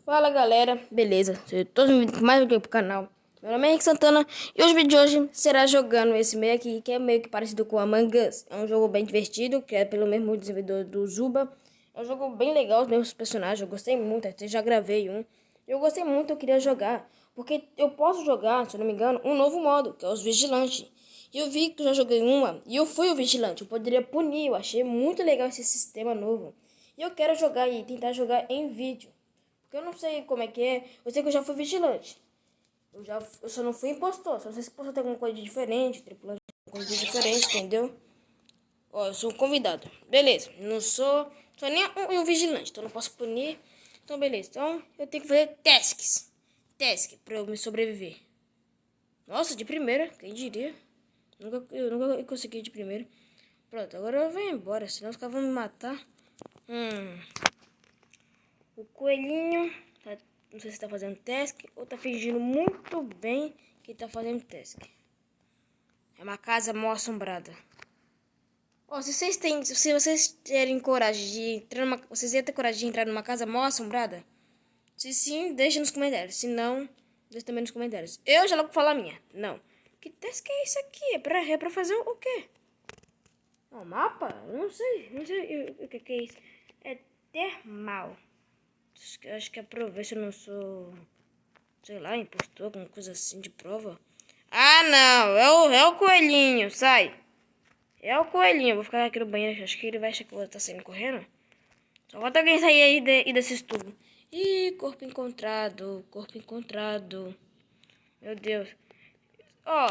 Fala galera, beleza? Sejam todos bem-vindos mais um vídeo pro canal. Meu nome é Henrique Santana e o vídeo de hoje será jogando esse meio aqui, que é meio que parecido com Among Us. É um jogo bem divertido, que é pelo mesmo desenvolvedor do Zuba. É um jogo bem legal, os mesmos personagens, eu gostei muito, até já gravei um. Eu gostei muito, eu queria jogar, porque eu posso jogar, se eu não me engano, um novo modo, que é os Vigilantes. E eu vi que eu já joguei uma, e eu fui o Vigilante, eu poderia punir, eu achei muito legal esse sistema novo. E eu quero jogar e tentar jogar em vídeo. Porque eu não sei como é que é. Eu sei que eu já fui vigilante. Eu só não fui impostor. Só não sei se impostor tem alguma coisa de diferente, tripulante tem alguma coisa de diferente, entendeu? Ó, eu sou um convidado. Beleza. Não sou nem um vigilante, então não posso punir. Então, beleza. Então, eu tenho que fazer tasks. Task pra eu me sobreviver. Nossa, de primeira, quem diria? Eu nunca consegui de primeira. Pronto, agora eu vou embora, senão os caras vão me matar. O coelhinho, não sei se tá fazendo task ou tá fingindo muito bem que tá fazendo task. É uma casa mal assombrada. Ó, se vocês terem coragem de entrar vocês iam ter coragem de entrar numa casa mal assombrada? Se sim, deixa nos comentários. Se não, deixa também nos comentários. Eu já logo vou falar a minha. Não. Que task é isso aqui? É pra fazer o quê? É um mapa? Não sei o que é isso. É termal. Acho que é pra ver se eu não sou, sei lá, impostor, alguma coisa assim de prova. Ah, não, é o coelhinho, sai. É o coelhinho, vou ficar aqui no banheiro, acho que ele vai achar que eu vou estar saindo correndo. Só falta alguém sair aí desses tubos. Ih, corpo encontrado, corpo encontrado. Meu Deus. Ó,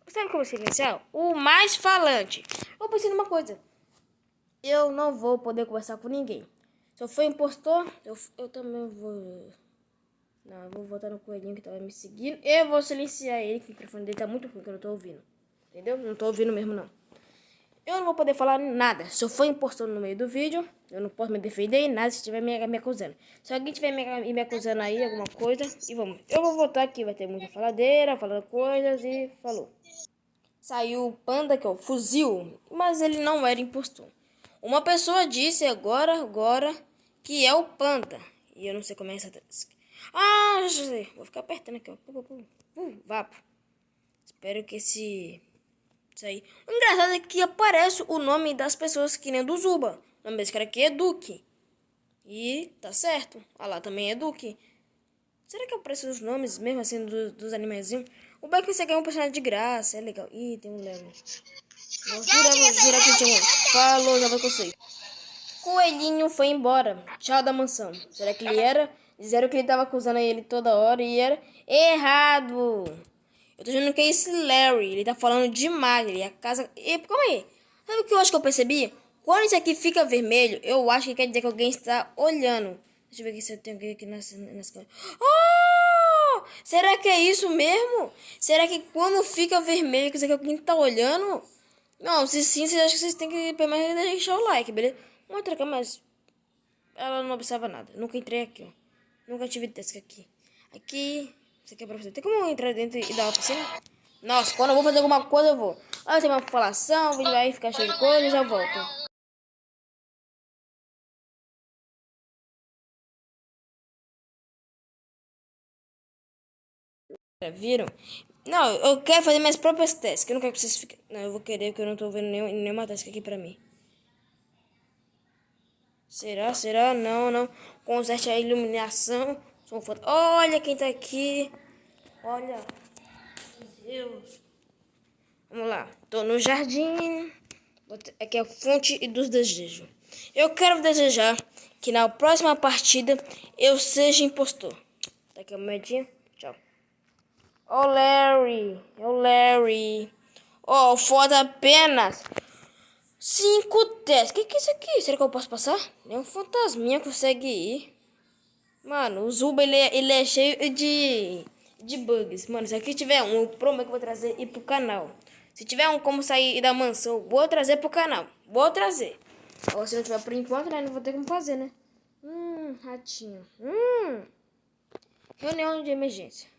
sabe o que eu vou silenciar? O mais falante. Eu pensei numa coisa. Eu não vou poder conversar com ninguém. Se eu for impostor, eu também vou... Não, eu vou voltar no coelhinho que tava me seguindo. Eu vou silenciar ele, que o microfone dele tá muito ruim, que eu não tô ouvindo. Entendeu? Não tô ouvindo mesmo, não. Eu não vou poder falar nada. Se eu for impostor no meio do vídeo, eu não posso me defender em nada se estiver me acusando. Se alguém estiver me acusando aí, alguma coisa, e vamos. Eu vou voltar aqui, vai ter muita faladeira, falando coisas e falou. Saiu o panda, que é o fuzil, mas ele não era impostor. Uma pessoa disse agora, que é o panda. E eu não sei como é essa... Ah, já sei. Vou ficar apertando aqui, ó. Vapo. Espero que isso aí. O engraçado é que aparece o nome das pessoas que nem do Zuba. O nome desse cara aqui é Duque. E tá certo. Ah lá também é Duque. Será que aparecem os nomes mesmo assim dos animaizinhos? O bem é que você ganha um personagem de graça. É legal. Ih, tem um Léo. Jura que tinha um. Falou, já vai com você. Coelhinho foi embora. Tchau da mansão. Será que ele era? Disseram que ele tava acusando ele toda hora e era errado. Eu tô dizendo que é esse Larry. Ele tá falando demais. Ele a casa. Calma aí. Sabe o que eu acho que eu percebi? Quando isso aqui fica vermelho, eu acho que quer dizer que alguém está olhando. Deixa eu ver aqui se eu tenho alguém aqui nas câmeras. Oh! Será que é isso mesmo? Será que quando fica vermelho, quer dizer que alguém tá olhando? Não, se sim, vocês acham que vocês têm que pelo menos deixar o like, beleza? Uma outra câmera, mas ela não observa nada. Nunca entrei aqui, ó. Nunca tive task aqui. Aqui, isso aqui é pra você. Tem como eu entrar dentro e dar uma piscina? Nossa, quando eu vou fazer alguma coisa, eu vou. Ah, tem uma falação, o vídeo vai ficar cheio de coisa e já volto. Viram? Não, eu quero fazer minhas próprias tasks. Eu não quero que vocês fiquem. Não, eu vou querer, porque eu não tô vendo nenhuma task aqui pra mim. Será? Será? Não, não. Conserte a iluminação. Olha quem tá aqui. Olha. Meu Deus. Vamos lá. Tô no jardim. Aqui é a fonte dos desejos. Eu quero desejar que na próxima partida eu seja impostor. Tá aqui a moedinha. Tchau. Ó, Larry. É o Larry. Ó, falta apenas 5 testes. Que é isso aqui? Será que eu posso passar? Nem um fantasminha consegue ir. Mano, o Zuba ele é cheio de bugs. Mano, se aqui tiver um, eu prometo que eu vou trazer e pro canal. Se tiver um como sair da mansão, vou trazer pro canal. Vou trazer. Ou se não tiver por enquanto, né? Não vou ter como fazer, né? Ratinho. Reunião de emergência.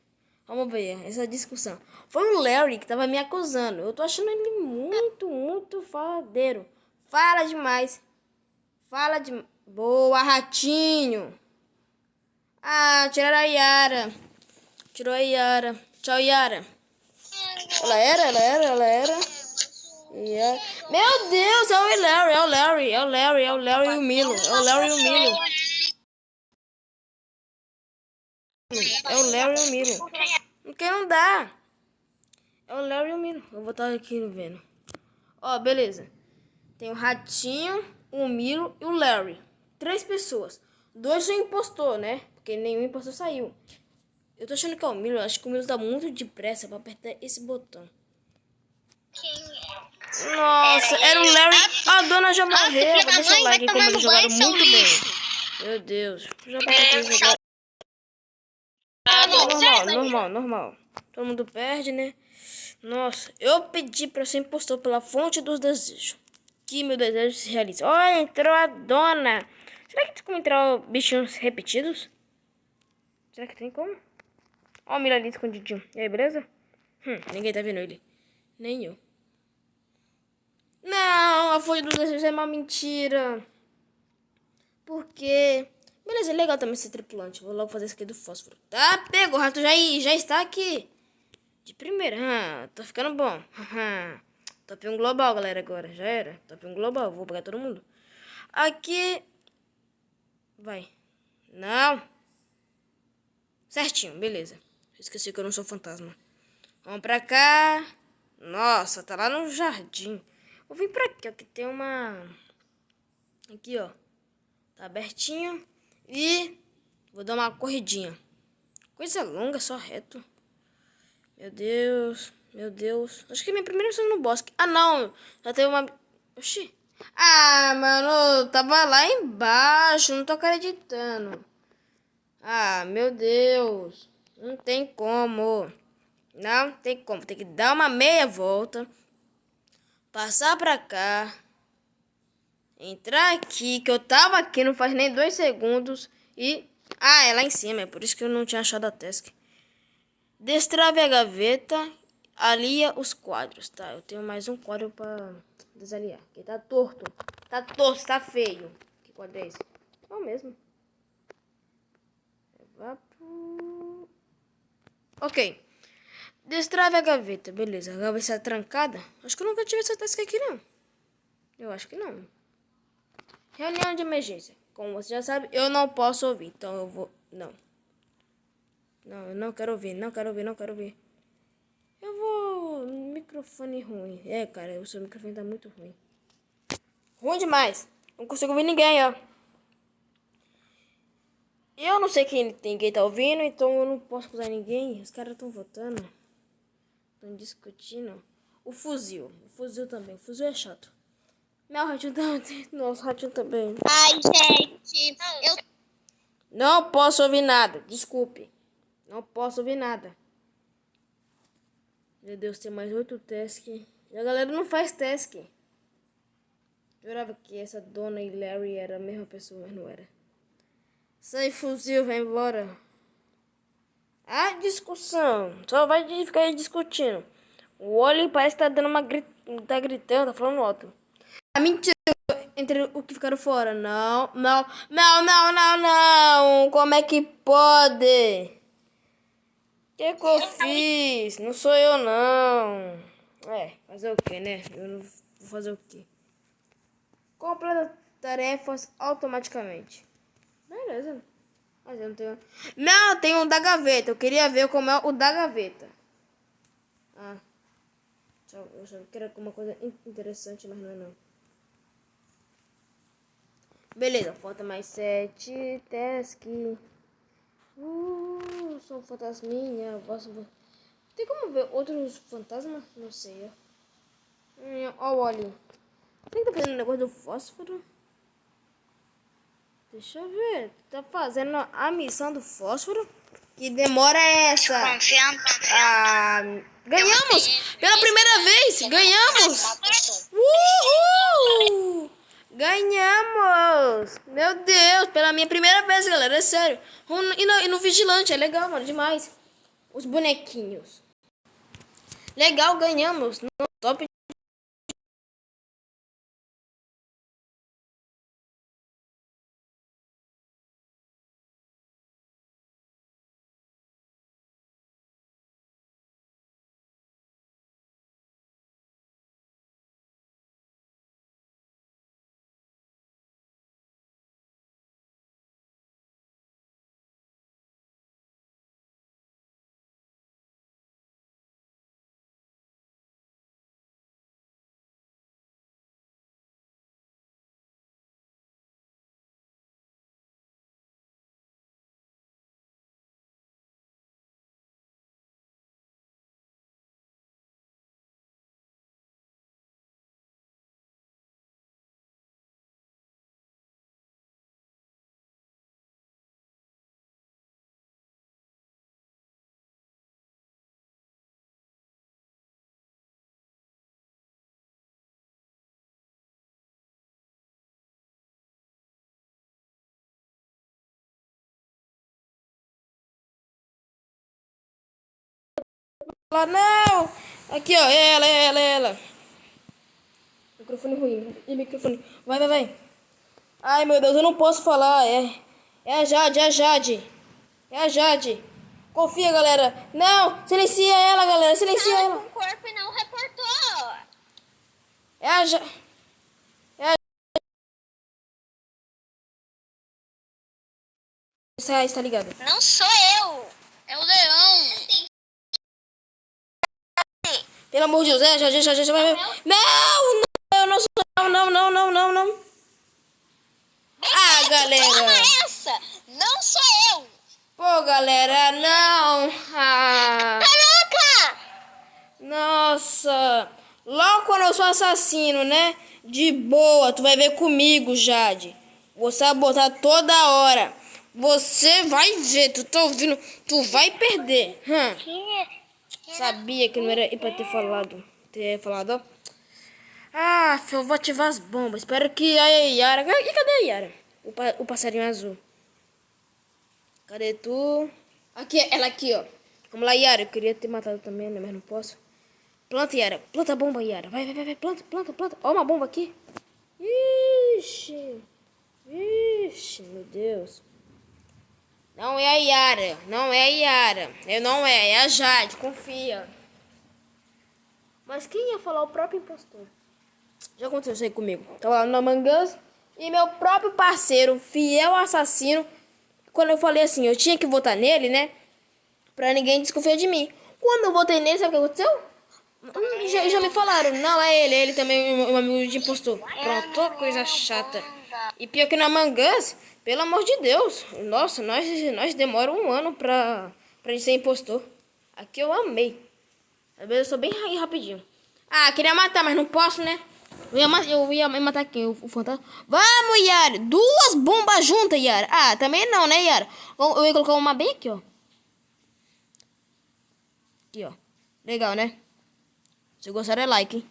Vamos ver essa discussão. Foi o Larry que tava me acusando. Eu tô achando ele muito faladeiro. Fala demais. Fala de... Boa, ratinho. Ah, tiraram a Yara. Tirou a Yara. Tchau, Yara. Ela era. Yara. Meu Deus, é o Larry, e o Milo. É o Larry e o Milo. É o Larry e o Milo. Porque não dá. É o Larry e o Milo. Eu vou estar aqui vendo. Ó, beleza. Tem o Ratinho, o Milo e o Larry. 3 pessoas. 2 são impostor, né? Porque nenhum impostor saiu. Eu tô achando que é o Milo. Acho que o Milo tá muito depressa pra apertar esse botão. Nossa, era o Larry. A dona já morreu. Vou deixar o like como eles jogaram muito bem. Meu Deus. Já jogar. Normal. Todo mundo perde, né? Nossa, eu pedi pra ser impostor pela fonte dos desejos. Que meu desejo se realize. Olha, entrou a dona. Será que tem como entrar bichinhos repetidos? Será que tem como? Ó o Milo ali escondidinho. E aí, beleza? Ninguém tá vendo ele. Nem eu. Não, a fonte dos desejos é uma mentira. Por quê? Beleza, é legal também ser tripulante. Vou logo fazer isso aqui do fósforo. Tá, pegou. O rato já está aqui. De primeira. Tá ficando bom. Top 1 global, galera, agora. Já era. Top 1 global. Vou pegar todo mundo. Aqui. Vai. Não. Certinho, beleza. Esqueci que eu não sou fantasma. Vamos pra cá. Nossa, tá lá no jardim. Vou vir pra cá, que tem uma... Aqui, ó. Tá abertinho. E vou dar uma corridinha. Coisa longa, só reto. Meu Deus. Acho que é minha primeira missão no bosque. Ah, não. Já teve uma... Oxi. Ah, mano, eu tava lá embaixo. Não tô acreditando. Ah, meu Deus. Não tem como. Não tem como. Tem que dar uma meia volta. Passar pra cá. Entrar aqui, que eu tava aqui não faz nem 2 segundos. E... Ah, é lá em cima. É por isso que eu não tinha achado a task. Destrave a gaveta. Alia os quadros. Tá, eu tenho mais um quadro pra desaliar. Que tá torto. Tá feio. Que quadro é esse? É o mesmo. Ok. Destrave a gaveta. Beleza. A gaveta está trancada. Acho que eu nunca tive essa task aqui, não. Eu acho que não. Reunião de emergência. Como você já sabe, eu não posso ouvir. Então eu vou... Não, eu não quero ouvir. Não quero ouvir. Eu vou... Microfone ruim. É, cara, o seu microfone tá muito ruim. Ruim demais. Não consigo ouvir ninguém, ó. Eu não sei quem tá ouvindo, então eu não posso acusar ninguém. Os caras estão votando. Estão discutindo. O fuzil também. O fuzil é chato. Meu ratinho também. Nossa, ratinho também. Ai, gente. Eu... Não posso ouvir nada. Desculpe. Não posso ouvir nada. Meu Deus, tem mais 8 tasks. E a galera não faz task. Jurava que essa dona e Larry era a mesma pessoa, mas não era. Sai, fuzil, vai embora. Ah, discussão. Só vai ficar aí discutindo. O Oli parece que tá dando uma tá gritando, tá falando alto. Ah, mentira. Entre o que ficaram fora. Não. Como é que pode? O que eu fiz? Não sou eu, não. É, fazer o que, né? Eu não vou fazer o que? Completa tarefas automaticamente. Beleza. Mas eu não tenho... Não, tem um da gaveta. Eu queria ver como é o da gaveta. Ah. Eu achava que era alguma coisa interessante, mas não é não. Beleza, falta mais 7 task. Sou um fantasminha. Tem como ver outros fantasmas? Não sei. Ó o Oli. Quem tá fazendo o negócio do fósforo? Deixa eu ver. Tá fazendo a missão do fósforo? Que demora é essa? Ah, ganhamos! Pela primeira vez! Ganhamos! Uhul! Ganhamos! Meu Deus! Pela minha primeira vez, galera. É sério. E no vigilante. É legal, mano. Demais. Os bonequinhos. Legal, ganhamos. No top Lá, não! Aqui, ó, ela. Microfone ruim. E microfone. Vai. Ai, meu Deus, eu não posso falar. É a Jade. É a Jade. Confia, galera. Não, silencia ela, galera. Silencia Fala ela. com o corpo e não reportou. É a Jade. Está ligado. Não sou eu. É o leão. Pelo amor de Deus, já, vai. Não, eu não sou. Não. Ah, Toma galera. essa. Não sou eu. Pô, galera, não. Ah, Caraca. nossa. Logo quando eu sou assassino, né? De boa, tu vai ver comigo, Jade. Vou sabotar toda hora. Você vai ver, tu tá ouvindo? Tu vai perder. Sabia que não era pra ter falado. Ó. Ah, eu vou ativar as bombas. Espero que a Yara... E cadê a Yara? O passarinho azul. Cadê tu? Aqui, ela aqui, ó. Vamos lá, Yara. Eu queria ter matado também, né? Mas não posso. Planta, Yara. Planta a bomba, Yara. Vai. Planta. Ó, uma bomba aqui. Ixi, meu Deus. Não é a Yara. É a Jade. Confia. Mas quem ia falar? O próprio impostor. Já aconteceu isso aí comigo. Tava lá no Among Us e meu próprio parceiro, fiel assassino, quando eu falei assim, eu tinha que votar nele, né? Pra ninguém desconfiar de mim. Quando eu votei nele, sabe o que aconteceu? Já me falaram, não, é ele também, um amigo de impostor. Pronto, ó, coisa chata. E pior que no Among Us, pelo amor de Deus, nossa, nós demora um ano pra gente ser impostor. Aqui eu amei. Às vezes eu sou bem rapidinho. Ah, queria matar, mas não posso, né? Eu ia matar quem? O fantasma? Vamos, Yara! Duas bombas juntas, Yara! Ah, também não, né, Yara? Eu ia colocar uma bem aqui, ó. Aqui, ó. Legal, né? Se gostaram, é like, hein?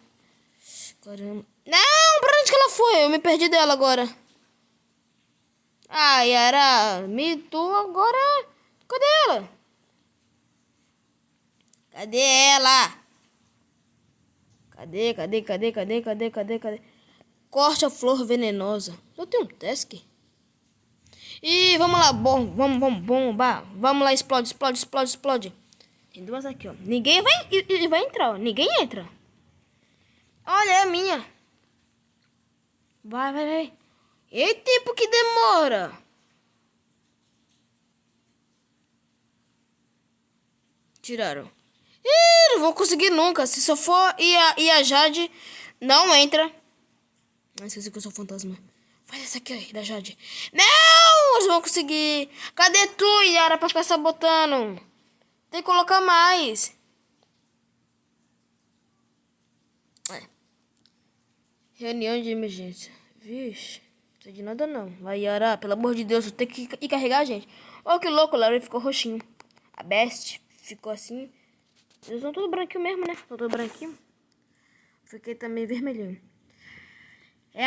Caramba. Não, pra onde que ela foi? Eu me perdi dela agora. Ah, Yara, me tu agora... Cadê ela? Cadê ela? Cadê? Corte a flor venenosa. Eu tenho um task. E vamos lá, vamos bombar. Vamos lá, explode. Tem duas aqui, ó. Ninguém vai entrar, ó. Ninguém entra. Olha, é a minha. Vai. E tempo que demora. Tiraram. Ih, não vou conseguir nunca. Se só for e a Jade não entra. Não esqueci que eu sou fantasma. Faz essa aqui aí, da Jade. Não! Eles vão conseguir. Cadê tu, Yara, pra ficar sabotando? Tem que colocar mais. Reunião de emergência. Vixe, não sei de nada não. Vai, Yara, pelo amor de Deus, tem que ir carregar a gente. Ó, que louco, o Larry ficou roxinho. A Best ficou assim. Eles são tudo branquinho mesmo, né? São tudo branquinho. Fiquei também vermelhinho. É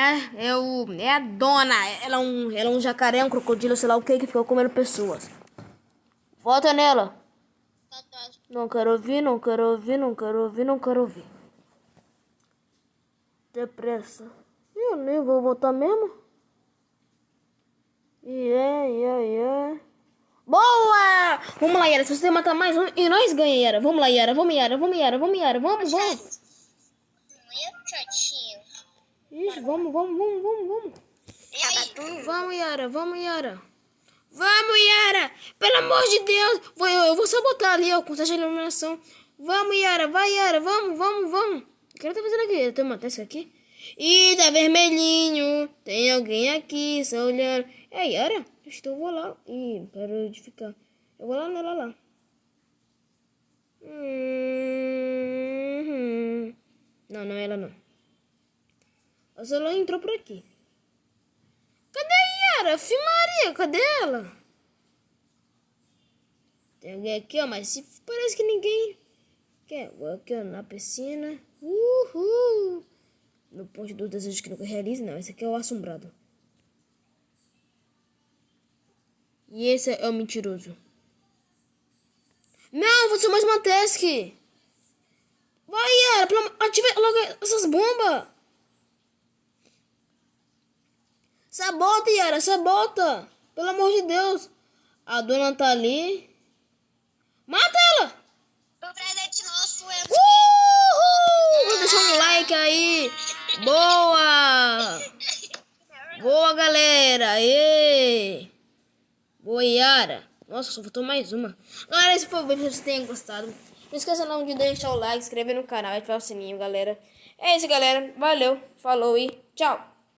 a dona. Ela é um jacaré, um crocodilo, sei lá o que ficou comendo pessoas. Volta nela. Não quero ouvir. Depressa. Eu nem vou voltar mesmo. Yeah. Boa! Vamos lá, Yara. Se você matar mais um, e nós ganhamos, Yara. Vamos lá, Yara. Vamos. Ixi, vamos. E aí? Vamos, Yara. Pelo amor de Deus. Eu vou sabotar ali, ó, com essa iluminação. Vamos, Yara. Vai, Yara. Vamos. O que ela tá fazendo aqui? Tem uma testa aqui? Ih, tá vermelhinho. Tem alguém aqui, só olhando. É, Yara? Eu vou lá. Ih, parou de ficar. Eu vou lá nela lá. Não é ela não. Ela só entrou por aqui. Cadê a Yara? Filmaria, cadê ela? Tem alguém aqui, ó, mas parece que ninguém quer. Vou aqui, ó, na piscina. Uhul! No ponto dos desejos que nunca realiza, não. Esse aqui é o assombrado. E esse é o mentiroso. Não, vou ser mais uma task. Vai, Yara, ativa logo essas bombas. Sabota, Yara, sabota. Pelo amor de Deus. A dona tá ali. Mata ela. O presente nosso é... Uhul! Vou deixar um like aí. Boa! Boa, galera. Aê! Boa, Yara. Nossa, só faltou mais uma. Galera, esse foi o vídeo. Espero que vocês tenham gostado. Não esqueça não de deixar o like, se inscrever no canal e ativar o sininho, galera. É isso, galera. Valeu, falou e tchau.